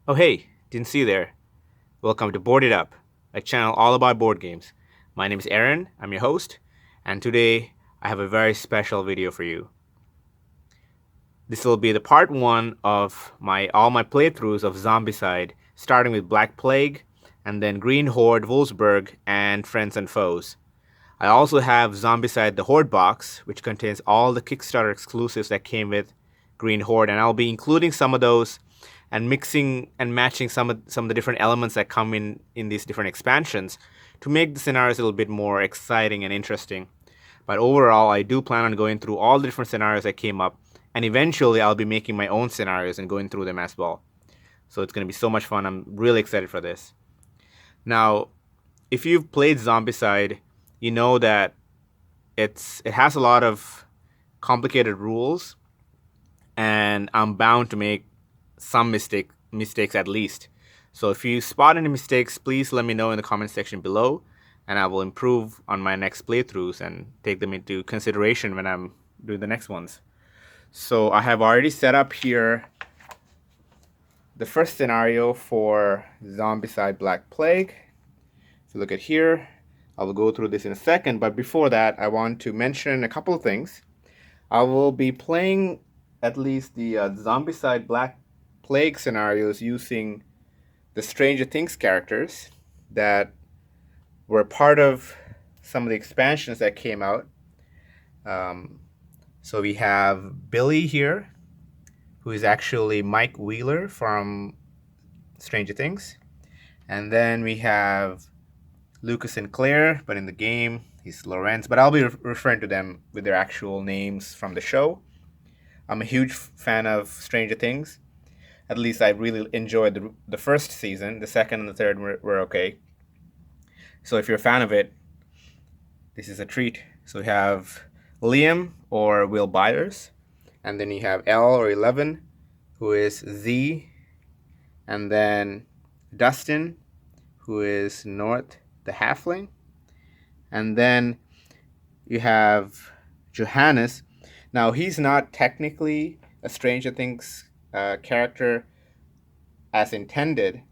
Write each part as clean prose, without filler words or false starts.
Oh hey, didn't see you there. Welcome to Board It Up, a channel all about board games. My name is Aaron, I'm your host, and today I have a very special video for you. This will be the part 1 of all my playthroughs of Zombicide, starting with Black Plague, and then Green Horde, Wolfsburg, and Friends and Foes. I also have Zombicide the Horde box, which contains all the Kickstarter exclusives that came with Green Horde, and I'll be including some of those and mixing and matching some of the different elements that come in these different expansions to make the scenarios a little bit more exciting and interesting. But overall, I do plan on going through all the different scenarios that came up, and eventually I'll be making my own scenarios and going through them as well. So it's going to be so much fun. I'm really excited for this. Now, if you've played Zombicide, you know that it has a lot of complicated rules, and I'm bound to make some mistakes at least. So if you spot any mistakes, please let me know in the comment section below, and I will improve on my next playthroughs and take them into consideration when I'm doing the next ones. So I have already set up here the first scenario for Zombicide Black Plague. If you look at here, I will go through this in a second, but before that, I want to mention a couple of things. I will be playing at least the Zombicide Black Plague scenarios using the Stranger Things characters that were part of some of the expansions that came out. So we have Billy here, who is actually Mike Wheeler from Stranger Things. And then we have Lucas and Claire, but in the game, he's Lorenz. But I'll be referring to them with their actual names from the show. I'm a huge fan of Stranger Things. At least I really enjoyed the first season. The second and the third were okay. So if you're a fan of it, this is a treat. So we have Liam or Will Byers. And then you have L or 11, who is Z. And then Dustin, who is North the Halfling. And then you have Johannes. Now, he's not technically a Stranger Things character as intended,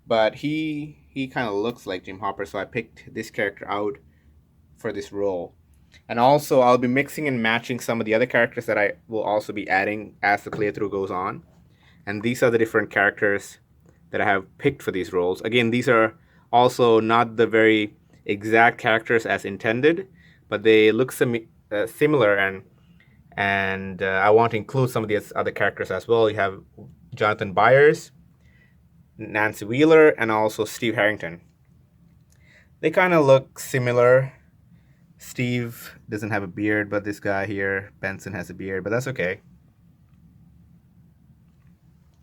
but he kind of looks like Jim Hopper, so I picked this character out for this role. And also, I'll be mixing and matching some of the other characters that I will also be adding as the playthrough goes on. And these are the different characters that I have picked for these roles. Again, these are also not the very exact characters as intended, but they look similar, and I want to include some of these other characters as well. You have Jonathan Byers, Nancy Wheeler, and also Steve Harrington. They kind of look similar. Steve doesn't have a beard, but this guy here, Benson, has a beard, but that's okay.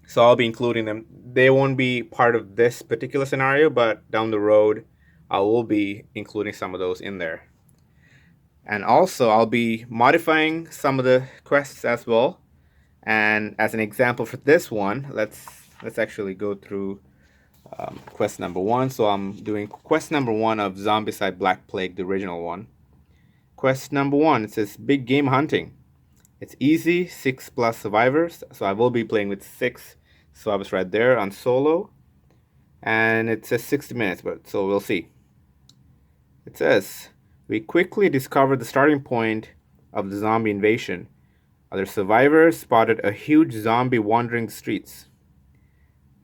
So I'll be including them. They won't be part of this particular scenario, but down the road, I will be including some of those in there. And also, I'll be modifying some of the quests as well. And as an example for this one, let's actually go through quest number 1. So I'm doing quest number 1 of Zombicide Black Plague, the original one. Quest number 1, it says big game hunting. It's easy, 6+ survivors. So I will be playing with 6 survivors right there on solo. And it says 60 minutes, but so we'll see. It says, we quickly discovered the starting point of the zombie invasion. Other survivors spotted a huge zombie wandering the streets,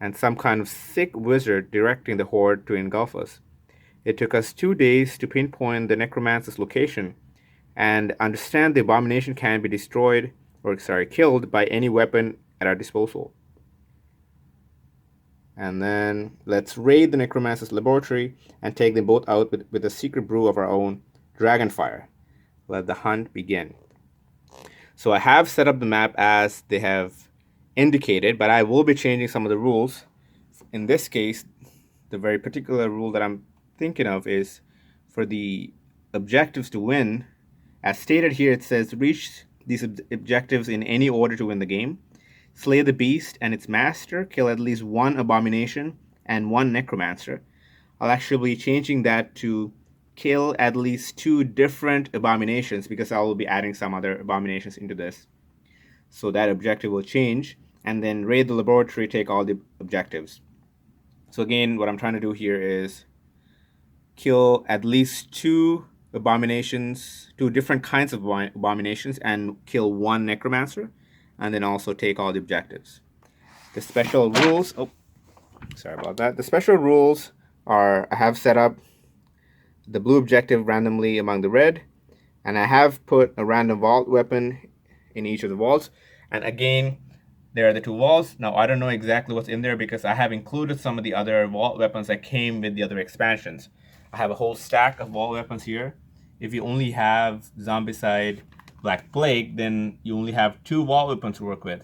and some kind of sick wizard directing the horde to engulf us. It took us 2 days to pinpoint the necromancer's location and understand the abomination can be killed by any weapon at our disposal. And then let's raid the necromancer's laboratory and take them both out with a secret brew of our own, Dragonfire. Let the hunt begin. So I have set up the map as they have indicated, but I will be changing some of the rules. In this case, the very particular rule that I'm thinking of is for the objectives to win. As stated here, it says reach these objectives in any order to win the game. Slay the beast and its master, kill at least 1 abomination and 1 necromancer. I'll actually be changing that to kill at least 2 different abominations, because I will be adding some other abominations into this. So that objective will change. and then raid the laboratory, take all the objectives. So again, what I'm trying to do here is kill at least 2 abominations, 2 different kinds of abominations, and kill 1 necromancer, and then also take all the objectives. The special rules, sorry about that. The special rules are, I have set up the blue objective randomly among the red, and I have put a random vault weapon in each of the vaults. And again, there are the 2 vaults. Now, I don't know exactly what's in there because I have included some of the other vault weapons that came with the other expansions. I have a whole stack of vault weapons here. If you only have Zombicide Black Plague, then you only have 2 vault weapons to work with.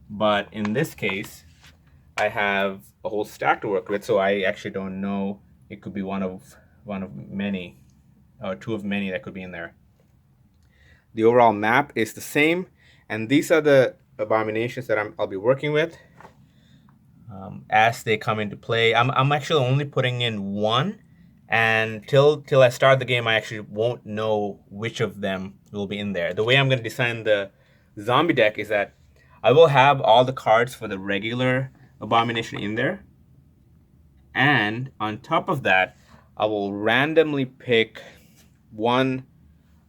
But in this case, I have a whole stack to work with, so I actually don't know. It could be one of many, or 2 of many that could be in there. The overall map is the same, and these are the abominations that I'll be working with as they come into play. I'm actually only putting in 1, and till I start the game, I actually won't know which of them will be in there. The way I'm going to design the zombie deck is that I will have all the cards for the regular abomination in there, and on top of that, I will randomly pick one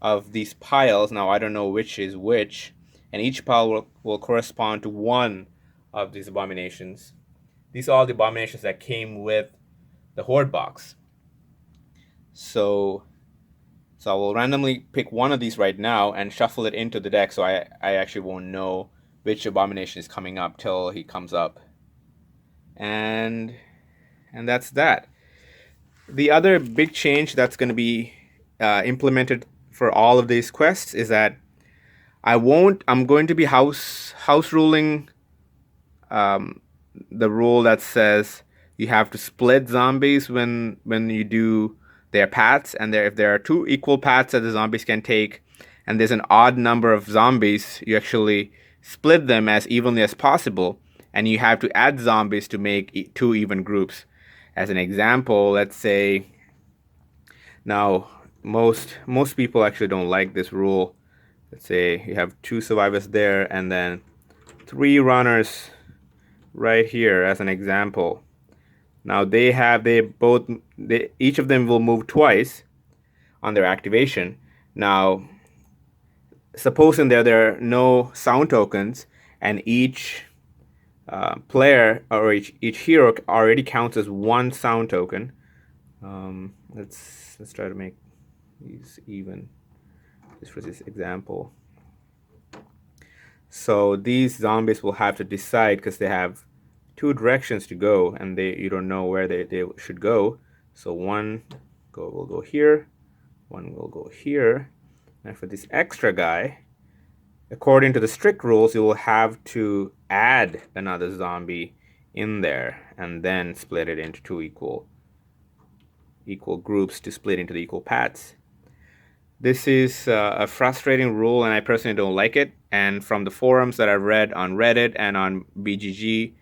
of these piles. Now I don't know which is which, and each pile will correspond to 1 of these abominations. These are all the abominations that came with the horde box. So I will randomly pick one of these right now and shuffle it into the deck, so I actually won't know which abomination is coming up till he comes up. And that's that. The other big change that's going to be implemented for all of these quests is that I'm going to be house ruling the rule that says you have to split zombies when you do their paths, and if there are 2 equal paths that the zombies can take, and there's an odd number of zombies, you actually split them as evenly as possible, and you have to add zombies to make 2 even groups. As an example, let's say, now most people actually don't like this rule. Let's say you have 2 survivors there and then 3 runners right here as an example. Now each of them will move twice on their activation. Now, supposing there are no sound tokens, and each player or each hero already counts as 1 sound token. Let's try to make these even, just for this example. So these zombies will have to decide, because they have 2 directions to go, and you don't know where they should go. So one will go here, one will go here, and for this extra guy, according to the strict rules, you will have to add another zombie in there and then split it into 2 equal groups to split into the equal paths. This is a frustrating rule, and I personally don't like it. And from the forums that I've read on Reddit and on BGG,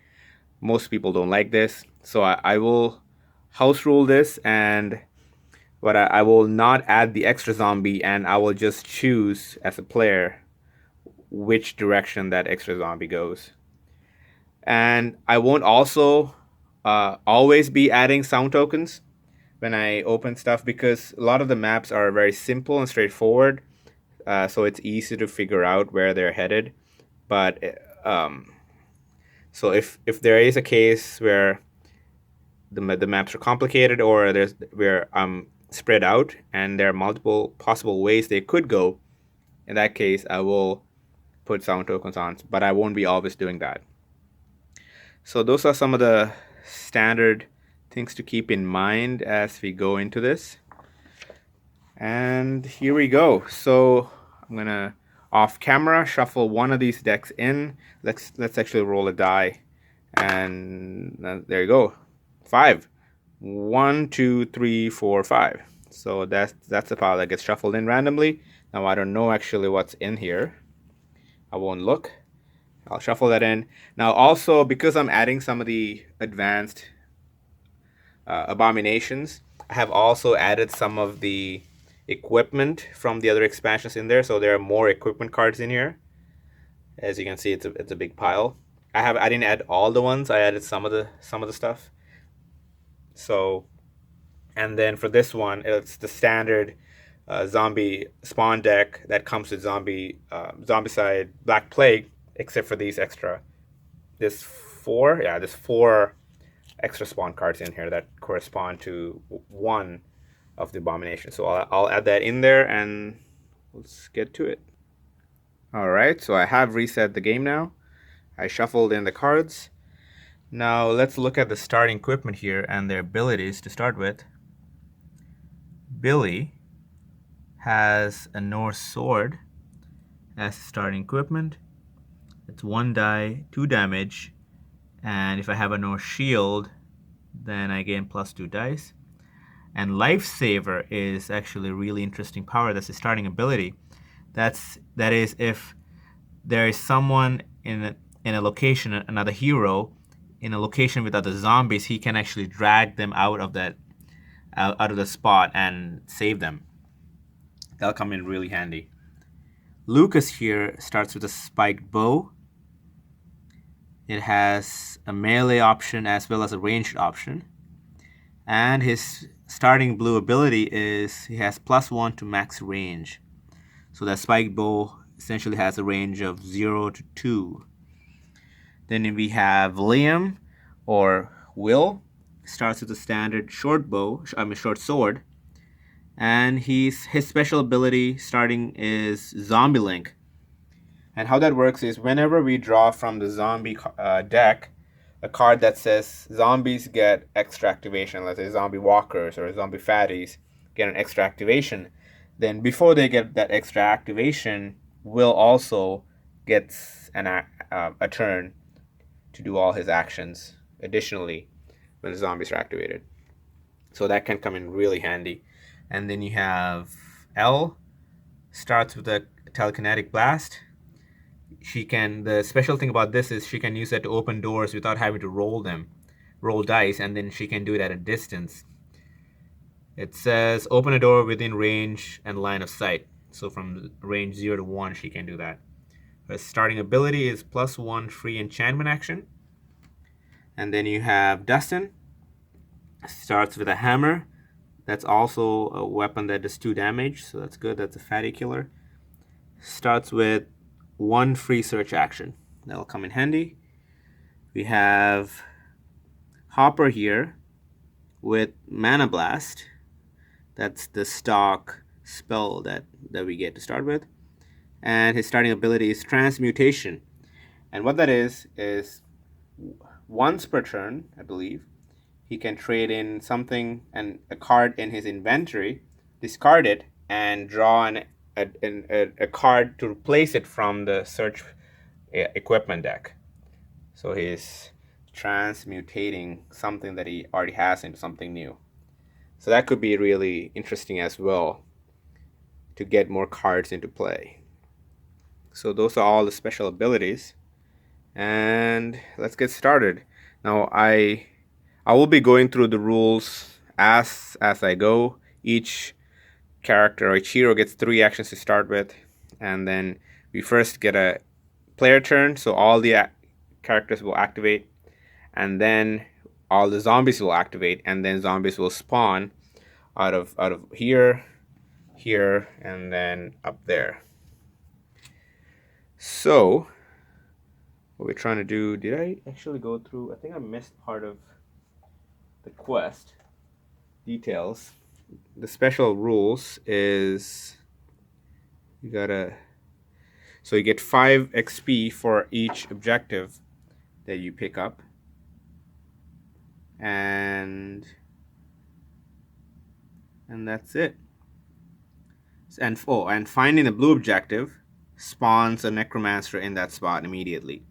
most people don't like this. So I will house rule this, but I will not add the extra zombie, and I will just choose as a player which direction that extra zombie goes. And I won't also always be adding sound tokens when I open stuff, because a lot of the maps are very simple and straightforward, so it's easy to figure out where they're headed. But so if there is a case where the maps are complicated, or where I'm spread out and there are multiple possible ways they could go, in that case I will put sound tokens on, but I won't be always doing that. So those are some of the standard things to keep in mind as we go into this. And here we go. So I'm gonna off camera shuffle one of these decks in. Let's actually roll a die, and there you go. 5. 1, 2, 3, 4, 5. So that's the pile that gets shuffled in randomly. Now I don't know actually what's in here. I won't look. I'll shuffle that in. Now also, because I'm adding some of the advanced abominations, I have also added some of the equipment from the other expansions in there. So there are more equipment cards in here. As you can see, it's a big pile. I didn't add all the ones. I added some of the stuff. So, and then for this one, it's the standard zombie spawn deck that comes with Zombicide Black Plague, except for these extra. There's four extra spawn cards in here that correspond to one of the abomination. So I'll add that in there and let's get to it. All right, so I have reset the game now. I shuffled in the cards. Now let's look at the starting equipment here and their abilities to start with. Billy has a Norse sword as starting equipment. It's 1 die, 2 damage, and if I have a Norse shield, then I gain +2 dice. And Lifesaver is actually a really interesting power. That's a starting ability. That is if there is someone in a location, another hero in a location with other zombies, he can actually drag them out of the spot and save them. That'll come in really handy. Lucas here starts with a spiked bow. It has a melee option as well as a ranged option. And his starting blue ability is he has +1 to max range. So that spiked bow essentially has a range of 0 to 2. Then we have Liam, or Will, starts with a standard short sword. And his special ability starting is Zombie Link. And how that works is whenever we draw from the zombie deck a card that says zombies get extra activation, let's say zombie walkers or zombie fatties get an extra activation, then before they get that extra activation, Will also gets a turn to do all his actions additionally when the zombies are activated. So that can come in really handy. And then you have Elle, starts with a telekinetic blast. The special thing about this is she can use that to open doors without having to roll dice, and then she can do it at a distance. It says open a door within range and line of sight. So from range 0 to 1, she can do that. Her starting ability is +1 free enchantment action. And then you have Dustin, starts with a hammer. That's also a weapon that does 2 damage, so that's good. That's a fatty killer. Starts with 1 free search action. That'll come in handy. We have Hopper here with Mana Blast. That's the stock spell that we get to start with. And his starting ability is Transmutation. And what that is once per turn, I believe, he can trade in something and a card in his inventory, discard it, and draw a card to replace it from the search equipment deck. So he's transmutating something that he already has into something new. So that could be really interesting as well to get more cards into play. So those are all the special abilities. And let's get started. Now I will be going through the rules as I go. Each character or each hero gets 3 actions to start with, and then we first get a player turn, so all the characters will activate, and then all the zombies will activate, and then zombies will spawn out of here, and then up there. So what we're trying to do, did I actually go through? I think I missed part of the quest details. The special rules is you get 5 XP for each objective that you pick up, and that's it. And finding the blue objective spawns a necromancer in that spot immediately.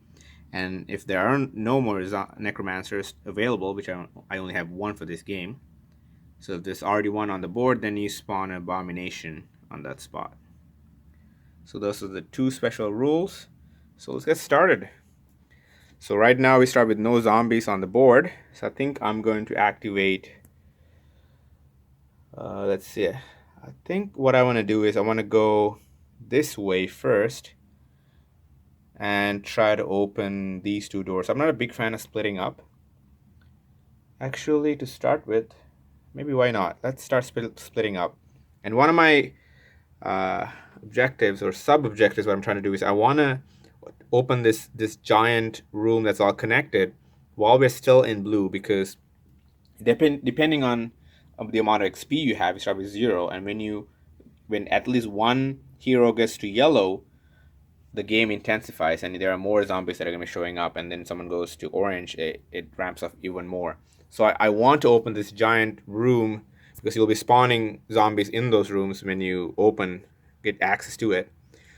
And if there are no more necromancers available, which I only have 1 for this game, so if there's already 1 on the board, then you spawn an abomination on that spot. So those are the 2 special rules. So let's get started. So right now we start with no zombies on the board. So I think I'm going to activate, let's see. I think what I want to do is I want to go this way first. and try to open these two doors. I'm not a big fan of splitting up. Actually, to start with, maybe why not? Let's start splitting up. And one of my objectives or sub-objectives, what I'm trying to do is I want to open this giant room that's all connected while we're still in blue, because depending on the amount of XP you have, you start with 0, and when at least one hero gets to yellow, the game intensifies and there are more zombies that are going to be showing up, and then someone goes to orange, it ramps up even more. So I want to open this giant room because you'll be spawning zombies in those rooms when you get access to it.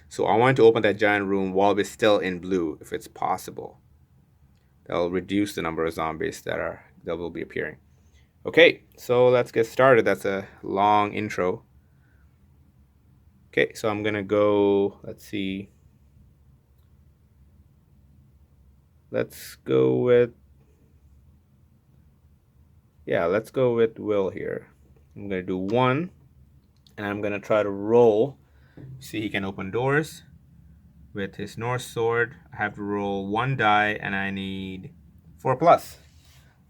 So I want to open that giant room while we're still in blue, if it's possible. That'll reduce the number of zombies that will be appearing. Okay, so let's get started. That's a long intro. Okay, so I'm gonna go, let's see. Let's go with Will here. I'm gonna do 1, and I'm gonna try to roll. See, he can open doors with his Norse sword. I have to roll 1 die, and I need 4+.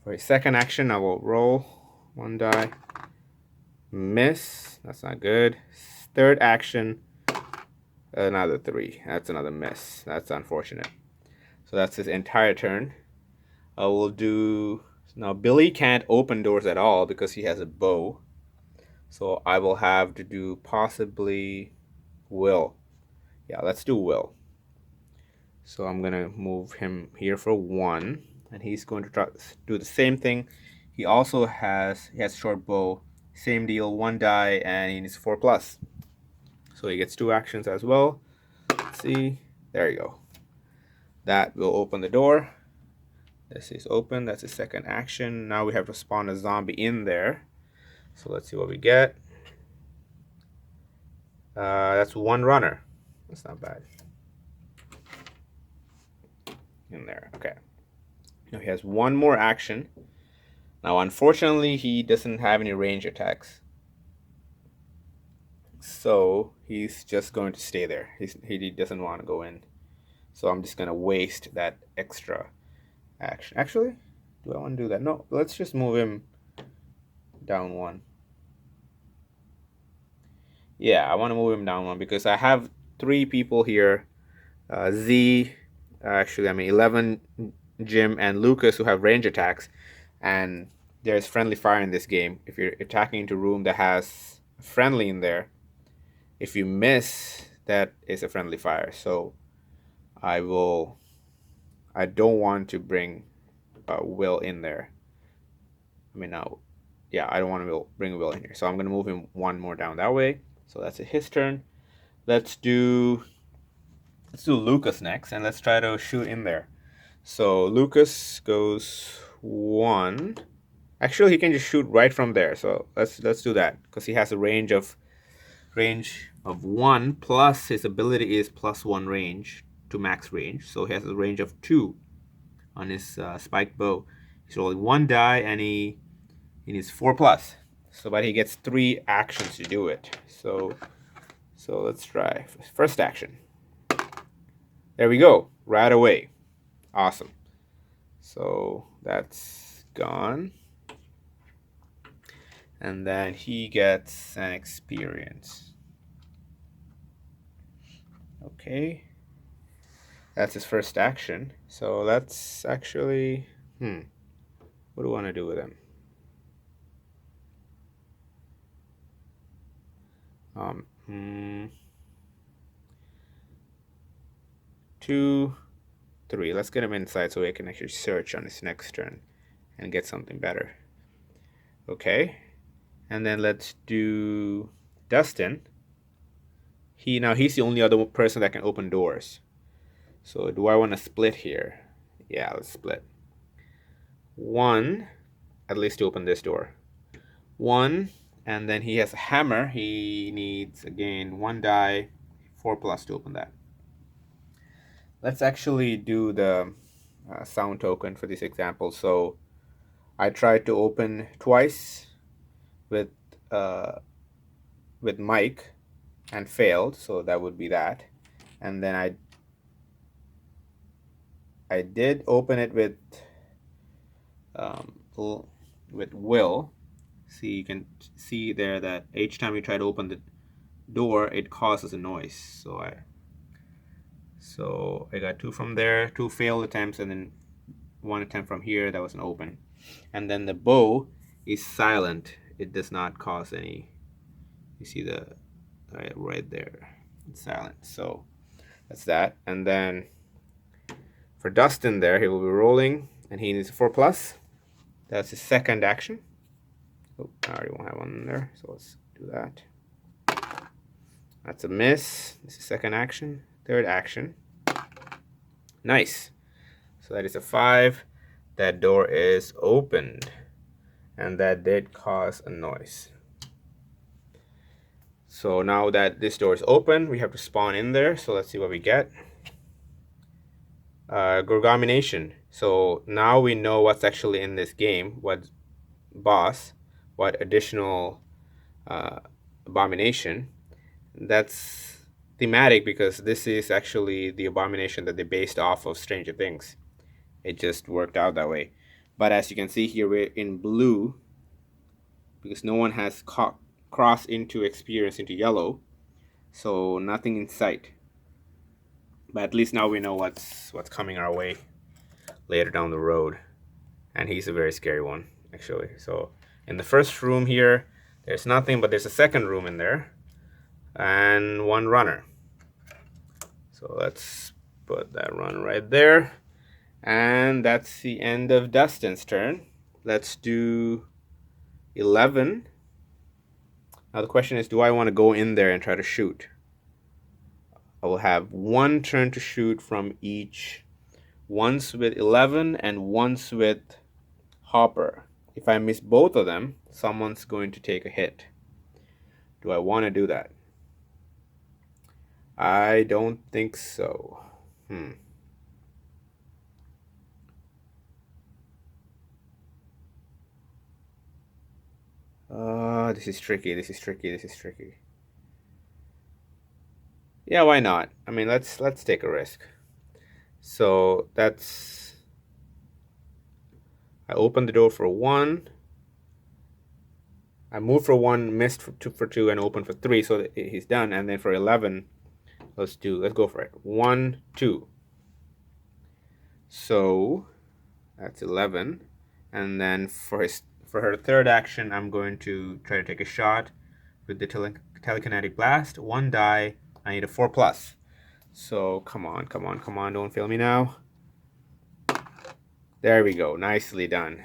For his second action, I will roll 1 die. Miss. That's not good. Third action, another 3. That's another miss. That's unfortunate. So that's his entire turn. I will do... Now, Billy can't open doors at all because he has a bow. So I will have to do possibly Will. Yeah, let's do Will. So I'm going to move him here for 1. And he's going to try to do the same thing. He has short bow. Same deal, 1 die, and he needs 4+. So he gets 2 actions as well. Let's see. There you go. That will open the door. This is open. That's the second action. Now we have to spawn a zombie in there. So let's see what we get. That's 1 runner. That's not bad. In there. Okay. Now he has 1 more action. Now, unfortunately, he doesn't have any range attacks. So he's just going to stay there. He doesn't want to go in. So I'm just going to waste that extra action. Actually, do I want to do that? No, let's just move him down 1. Yeah, I want to move him down 1 because I have 3 people here. Z, actually, 11, Jim, and Lucas, who have range attacks. And there's friendly fire in this game. If you're attacking into a room that has friendly in there, if you miss, that is a friendly fire. So I don't want to bring Will in there. I don't want to bring Will in here. So I'm going to move him 1 more down that way. So that's his turn. Let's do Lucas next, and let's try to shoot in there. So Lucas goes 1. Actually, he can just shoot right from there. So let's do that because he has a range of 1, plus his ability is +1 range to max range. So he has a range of 2 on his spiked bow. He's rolling 1 die, and he needs 4+. So, but he gets 3 actions to do it. So let's try first action. There we go, right away. Awesome. So that's gone. And then he gets an experience. Okay. That's his first action. So let's actually, what do I want to do with him? 2, 3. Let's get him inside so he can actually search on his next turn and get something better. Okay. And then let's do Dustin. He's the only other person that can open doors. So do I want to split here? Yeah, let's split. 1, at least to open this door. 1, and then he has a hammer. He needs, again, 1 die, 4+ to open that. Let's actually do the sound token for this example. So I tried to open twice with Mike and failed, so that would be that. And then I did open it with Will. See, you can see there that each time you try to open the door, it causes a noise. So I got 2 from there, 2 failed attempts, and then 1 attempt from here that wasn't open. And then the bow is silent. It does not cause any. You see the right there. It's silent. So that's that. And then for Dustin there, he will be rolling, and he needs a 4+. That's his second action. Oh, I already won't have one in there, so let's do that. That's a miss. This is second action. Third action. Nice. So that is a 5. That door is opened, and that did cause a noise. So now that this door is open, we have to spawn in there. So let's see what we get. Gorgomination. So now we know what's actually in this game. What boss, what additional abomination. That's thematic because this is actually the abomination that they based off of Stranger Things. It just worked out that way. But as you can see here, we're in blue because no one has crossed into experience into yellow, so nothing in sight. But at least now we know what's coming our way later down the road, and he's a very scary one actually. So in the first room here, there's nothing, but there's a second room in there and 1 runner. So let's put that runner right there, and that's the end of Dustin's turn. Let's do 11. Now the question is, do I want to go in there and try to shoot? I will have 1 turn to shoot from each. Once with 11 and once with Hopper. If I miss both of them, someone's going to take a hit. Do I want to do that? I don't think so. This is tricky. This is tricky. This is tricky. Yeah, why not? I mean, let's take a risk. So that's. I opened the door for 1. I moved for 1, missed for 2, and opened for 3. So he's done. And then for 11, let's go for it. 1, 2. So that's 11. And then for her third action, I'm going to try to take a shot with the telekinetic blast. 1 die. I need a 4+. So come on, come on, come on. Don't fail me now. There we go. Nicely done.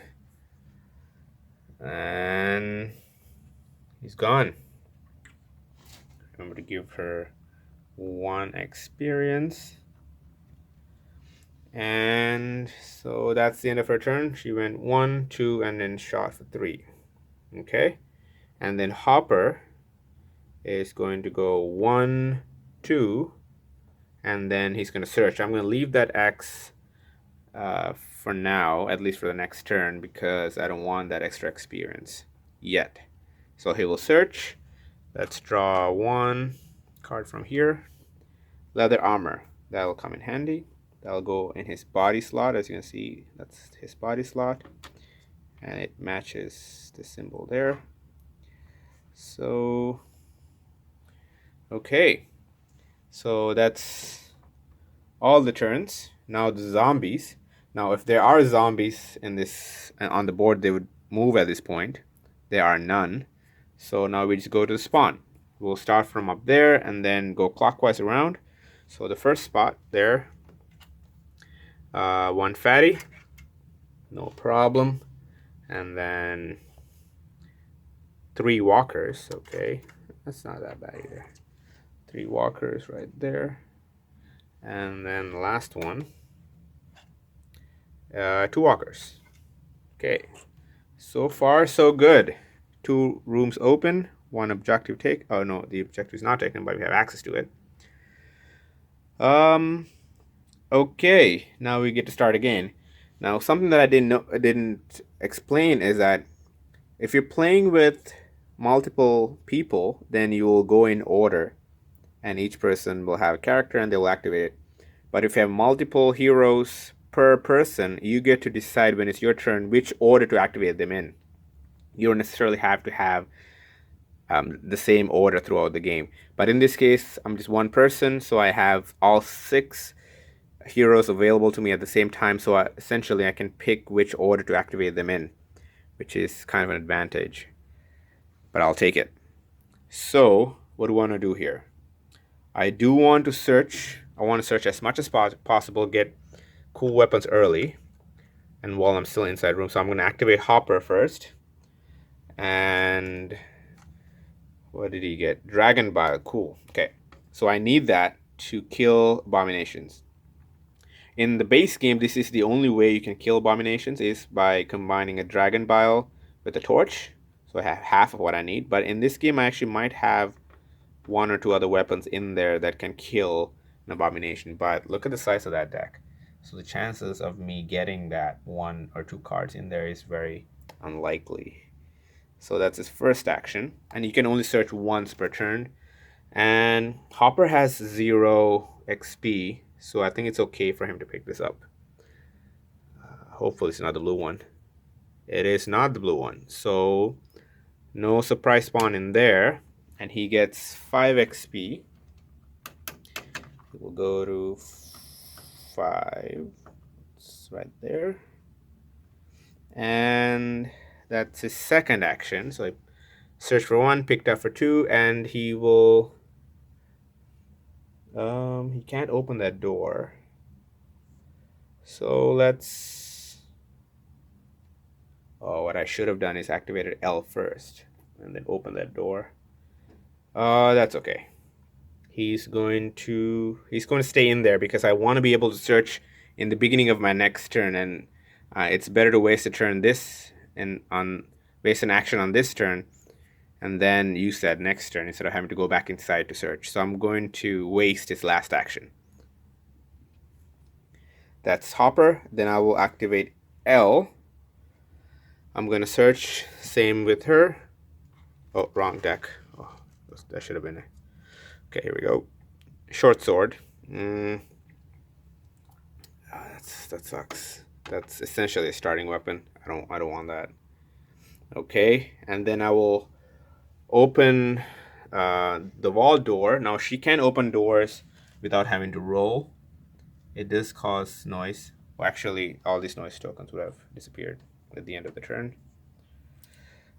And he's gone. Remember to give her 1 experience. And so that's the end of her turn. She went 1, 2, and then shot for 3. Okay. And then Hopper is going to go 1, 2, and then he's going to search. I'm going to leave that X for now, at least for the next turn, because I don't want that extra experience yet. So he will search. Let's draw 1 card from here. Leather armor. That will come in handy. That'll go in his body slot. As you can see, that's his body slot. And it matches the symbol there. So, okay. So that's all the turns. Now the zombies. Now if there are zombies in this on the board, they would move at this point. There are none. So now we just go to the spawn. We'll start from up there and then go clockwise around. So the first spot there, 1 fatty, no problem. And then 3 walkers. Okay, that's not that bad either. 3 walkers right there. And then the last one, 2 walkers. Okay, so far so good. 2 rooms open, 1 objective take. Oh no, the objective is not taken, but we have access to it. Okay, now we get to start again. Now something that I didn't explain is that if you're playing with multiple people, then you will go in order, and each person will have a character and they will activate it. But if you have multiple heroes per person, you get to decide when it's your turn which order to activate them in. You don't necessarily have to have the same order throughout the game. But in this case, I'm just one person, so I have all 6 heroes available to me at the same time, so essentially I can pick which order to activate them in, which is kind of an advantage. But I'll take it. So, what do I want to do here? I do want to search. I want to search as much as possible, get cool weapons early, and while I'm still inside room. So I'm going to activate Hopper first. And what did he get? Dragon Bile. Cool. Okay. So I need that to kill abominations. In the base game, this is the only way you can kill abominations, is by combining a Dragon Bile with a torch. So I have half of what I need. But in this game, I actually might have 1 or 2 other weapons in there that can kill an abomination. But look at the size of that deck. So the chances of me getting that 1 or 2 cards in there is very unlikely. So that's his first action. And you can only search once per turn. And Hopper has 0 XP, so I think it's okay for him to pick this up. Hopefully it's not the blue one. It is not the blue one. So no surprise spawn in there. And he gets 5 XP. We'll go to 5. It's right there. And that's his second action. So I searched for 1, picked up for 2, and he will... he can't open that door. So let's... Oh, what I should have done is activated L first and then open that door. That's okay. He's going to stay in there because I want to be able to search in the beginning of my next turn, and it's better to waste a turn waste an action on this turn and then use that next turn instead of having to go back inside to search. So I'm going to waste his last action. That's Hopper. Then I will activate L. I'm going to search. Same with her. Oh, wrong deck. Oh, that should have been it. Okay, here we go. Short sword. That sucks. That's essentially a starting weapon. I don't want that. Okay, and then I will open the wall door. Now she can open doors without having to roll. It does cause noise. Well, actually, all these noise tokens would have disappeared at the end of the turn.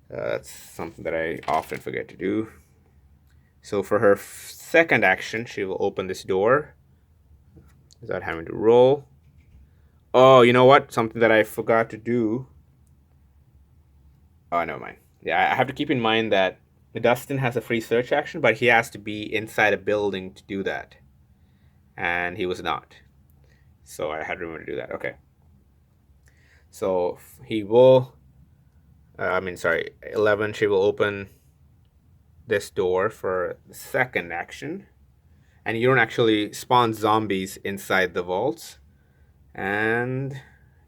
That's something that I often forget to do. So for her second action, she will open this door without having to roll. Oh, you know what? Something that I forgot to do. Oh, never mind. Yeah, I have to keep in mind that Dustin has a free search action, but he has to be inside a building to do that. And he was not. So I had to remember to do that. Okay. So he will... 11, she will open this door for the second action. And you don't actually spawn zombies inside the vaults. And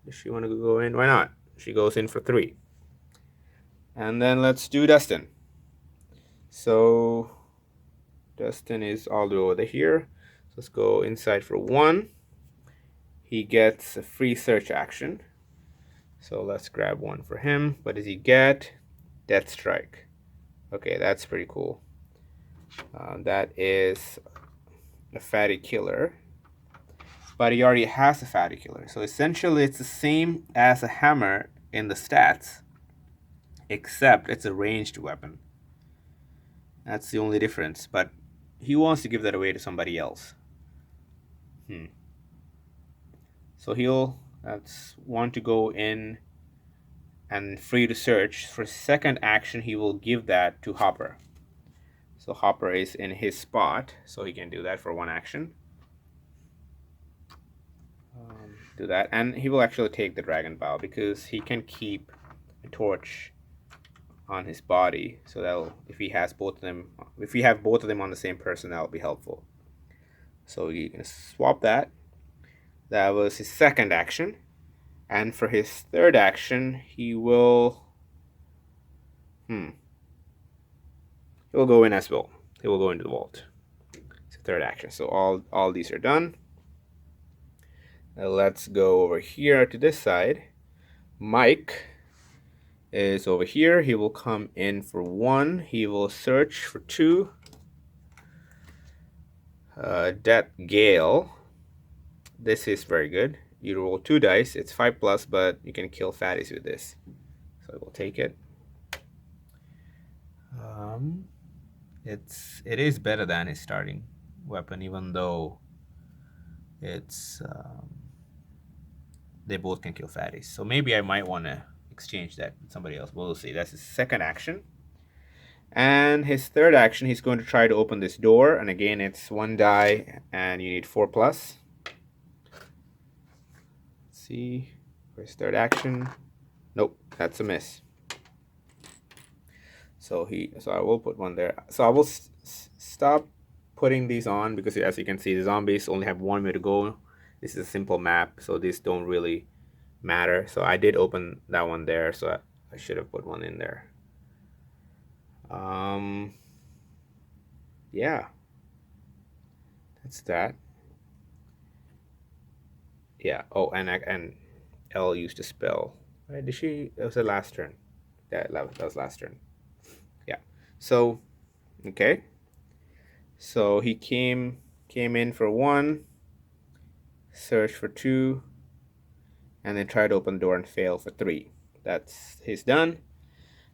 does she want to go in? Why not? She goes in for 3. And then let's do Dustin. So Dustin is all the way over here. So let's go inside for 1. He gets a free search action. So let's grab 1 for him. What does he get? Death Strike. Okay, that's pretty cool. That is a fatty killer. But he already has a fatty killer. So essentially it's the same as a hammer in the stats, except it's a ranged weapon. That's the only difference. But he wants to give that away to somebody else. So he'll want to go in and free to search. For second action, he will give that to Hopper. So Hopper is in his spot, so he can do that for 1 action. Do that, and he will actually take the Dragon Bile because he can keep a torch on his body. So that'll, if he have both of them on the same person, that'll be helpful. So you can swap that. That was his second action. And for his third action, he will... He will go in as well. He will go into the vault. It's the third action. So all these are done. Now let's go over here to this side. Mike is over here. He will come in for 1. He will search for 2. That Gale. This is very good. You roll 2 dice. It's 5+, but you can kill fatties with this. So I will take it. It is better than his starting weapon, even though it's they both can kill fatties. So maybe I might want to exchange that with somebody else. We'll see. That's his second action. And his third action, he's going to try to open this door. And again, it's 1 die, and you need 4+. Let's see. For his third action. Nope, that's a miss. So I will put 1 there. So I will stop putting these on because, as you can see, the zombies only have 1 way to go. This is a simple map, so these don't really matter. So I did open that one there, so I should have put 1 in there. Yeah, that's that. Yeah. Oh, and L used a spell. Right? Did she? That was the last turn. Yeah, that was last turn. Yeah. So, okay. So he came in for 1, search for 2, and then try to open the door and fail for 3. That's his done.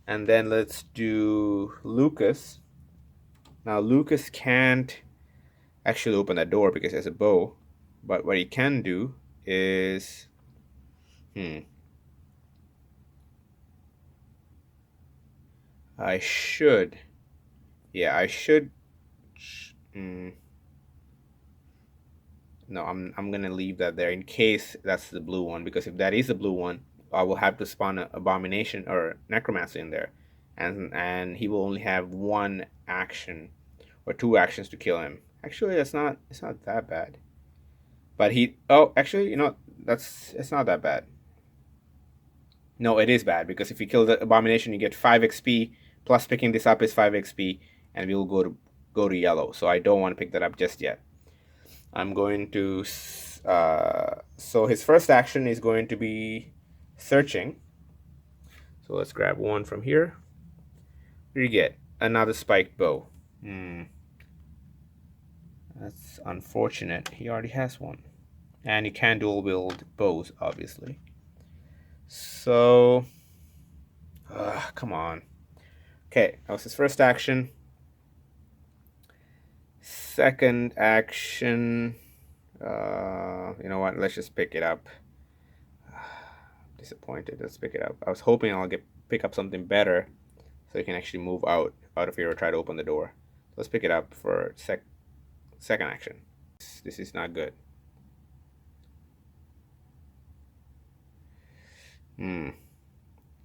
And then let's do Lucas. Now Lucas can't actually open that door because he has a bow, but what he can do is I should no, I'm gonna leave that there in case that's the blue one, because if that is the blue one, I will have to spawn an abomination or necromancer in there, and he will only have 1 action or 2 actions to kill him. Actually, it's not that bad. But actually, it's not that bad. No, it is bad, because if you kill the abomination, you get 5 XP plus picking this up is 5 XP, and we will go to yellow. So I don't want to pick that up just yet. I'm going to so his first action is going to be searching. So let's grab 1 from here. What do you get? Another spiked bow. That's unfortunate. He already has 1. And you can dual wield bows, obviously. So, come on. Okay, that was his first action. Second action, you know what? Let's just pick it up. I'm disappointed. Let's pick it up. I was hoping I'll pick up something better, so you can actually move out of here or try to open the door. Let's pick it up for second action. This is not good.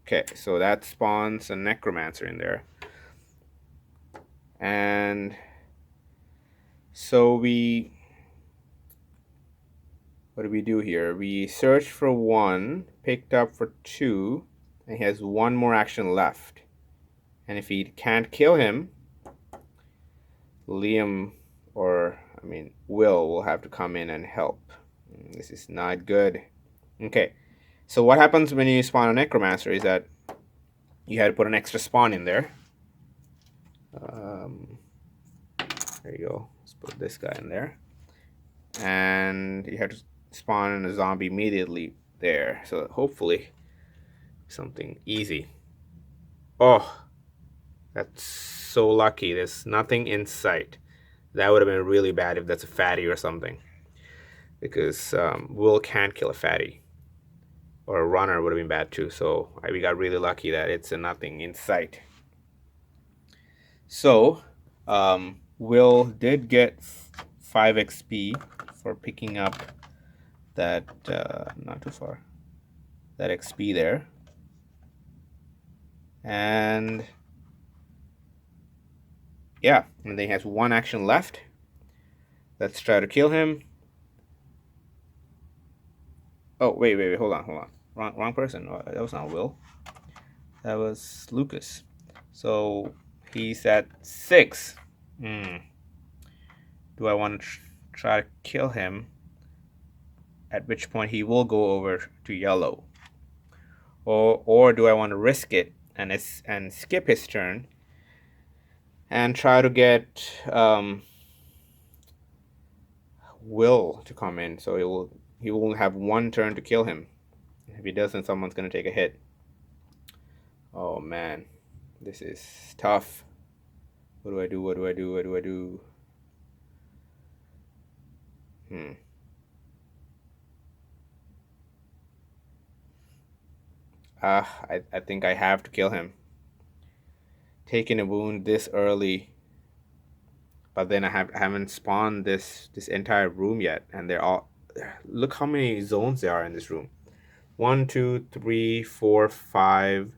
Okay, so that spawns a necromancer in there. And so what do we do here? We searched for 1, picked up for 2, and he has 1 more action left. And if he can't kill him, Will will have to come in and help. This is not good. Okay, so what happens when you spawn a necromancer is that you had to put an extra spawn in there. There you go. Let's put this guy in there. And you have to spawn a zombie immediately there. So hopefully something easy. Oh, that's so lucky. There's nothing in sight. That would have been really bad if that's a fatty or something. Because Will can't kill a fatty. Or a runner would have been bad too. So we got really lucky that it's a nothing in sight. So Will did get 5 XP for picking up that, not too far, that XP there. And yeah, and then he has 1 action left. Let's try to kill him. Oh, wait, hold on. Wrong person. Oh, that was not Will. That was Lucas. So he's at 6. Do I want to try to kill him? at which point he will go over to yellow. Or do I want to risk it and skip his turn and try to get Will to come in, so he will have one turn to kill him. If he doesn't, someone's gonna take a hit. Oh man, this is tough. What do I do? What do I do? What do I do? I think I have to kill him. Taking a wound this early, but then I haven't spawned this entire room yet, and they're all. Look how many zones there are in this room. 1, 2, 3, 4, 5,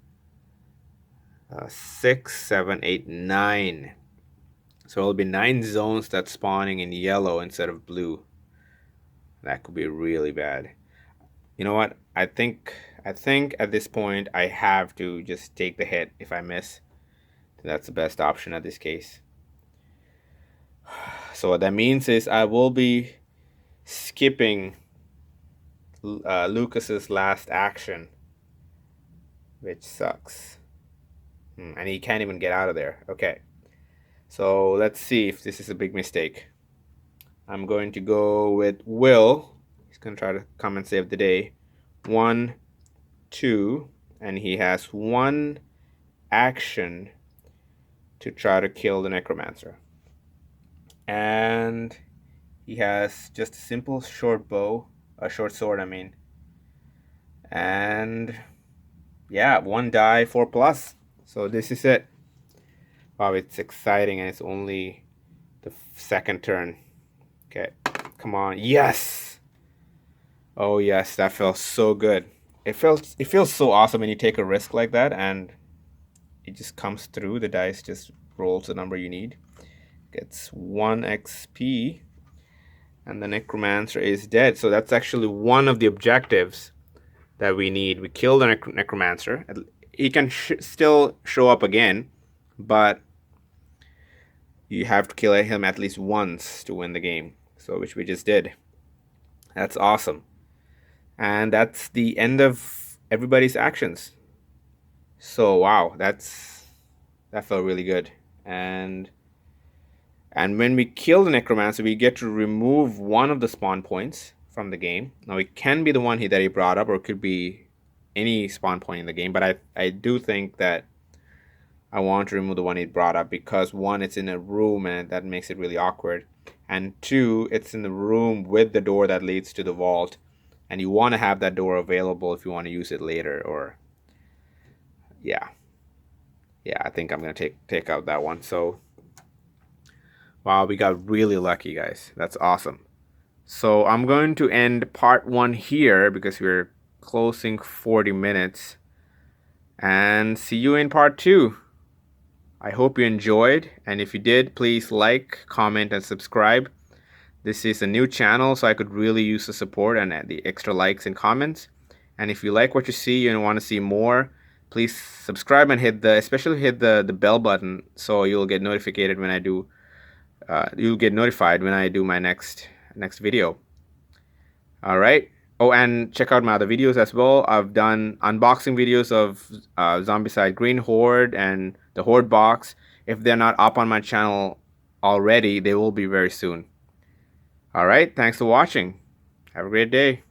6, 7, 8, 9. So it'll be 9 zones that's spawning in yellow instead of blue. That could be really bad. You know what? I think at this point I have to just take the hit if I miss. That's the best option at this case. So what that means is I will be skipping Lucas's last action, which sucks. And he can't even get out of there. Okay. So let's see if this is a big mistake. I'm going to go with Will. He's going to try to come and save the day. 1, 2, and he has 1 action to try to kill the Necromancer. And he has just a simple short bow, a short sword, I mean. And yeah, 1 die, 4+. So this is it. Wow, it's exciting, and it's only the second turn. Okay, come on. Yes! Oh yes, that felt so good. It feels so awesome when you take a risk like that and it just comes through. The dice just rolls the number you need. Gets 1 XP, and the Necromancer is dead. So that's actually one of the objectives that we need. We kill the Necromancer. He can still show up again, but you have to kill him at least once to win the game. So which we just did. That's awesome. And that's the end of everybody's actions. So wow, that felt really good. And when we kill the Necromancer, we get to remove one of the spawn points from the game. Now it can be the one that he brought up, or it could be any spawn point in the game, but I do think that I want to remove the one he brought up because 1, it's in a room and that makes it really awkward, and 2, it's in the room with the door that leads to the vault, and you want to have that door available if you want to use it later. Or yeah, I think I'm gonna take out that one. So wow, we got really lucky, guys. That's awesome. So I'm going to end part 1 here because we're closing 40 minutes, and see you in part 2. I hope you enjoyed, and if you did, please like, comment, and subscribe. This is a new channel, so I could really use the support and the extra likes and comments. And if you like what you see and want to see more, please subscribe and especially hit the bell button, so you'll get notified when I do. You'll get notified when I do my next video. All right. Oh, and check out my other videos as well. I've done unboxing videos of Zombicide Green Horde and the Horde box. If they're not up on my channel already, they will be very soon. All right. Thanks for watching. Have a great day.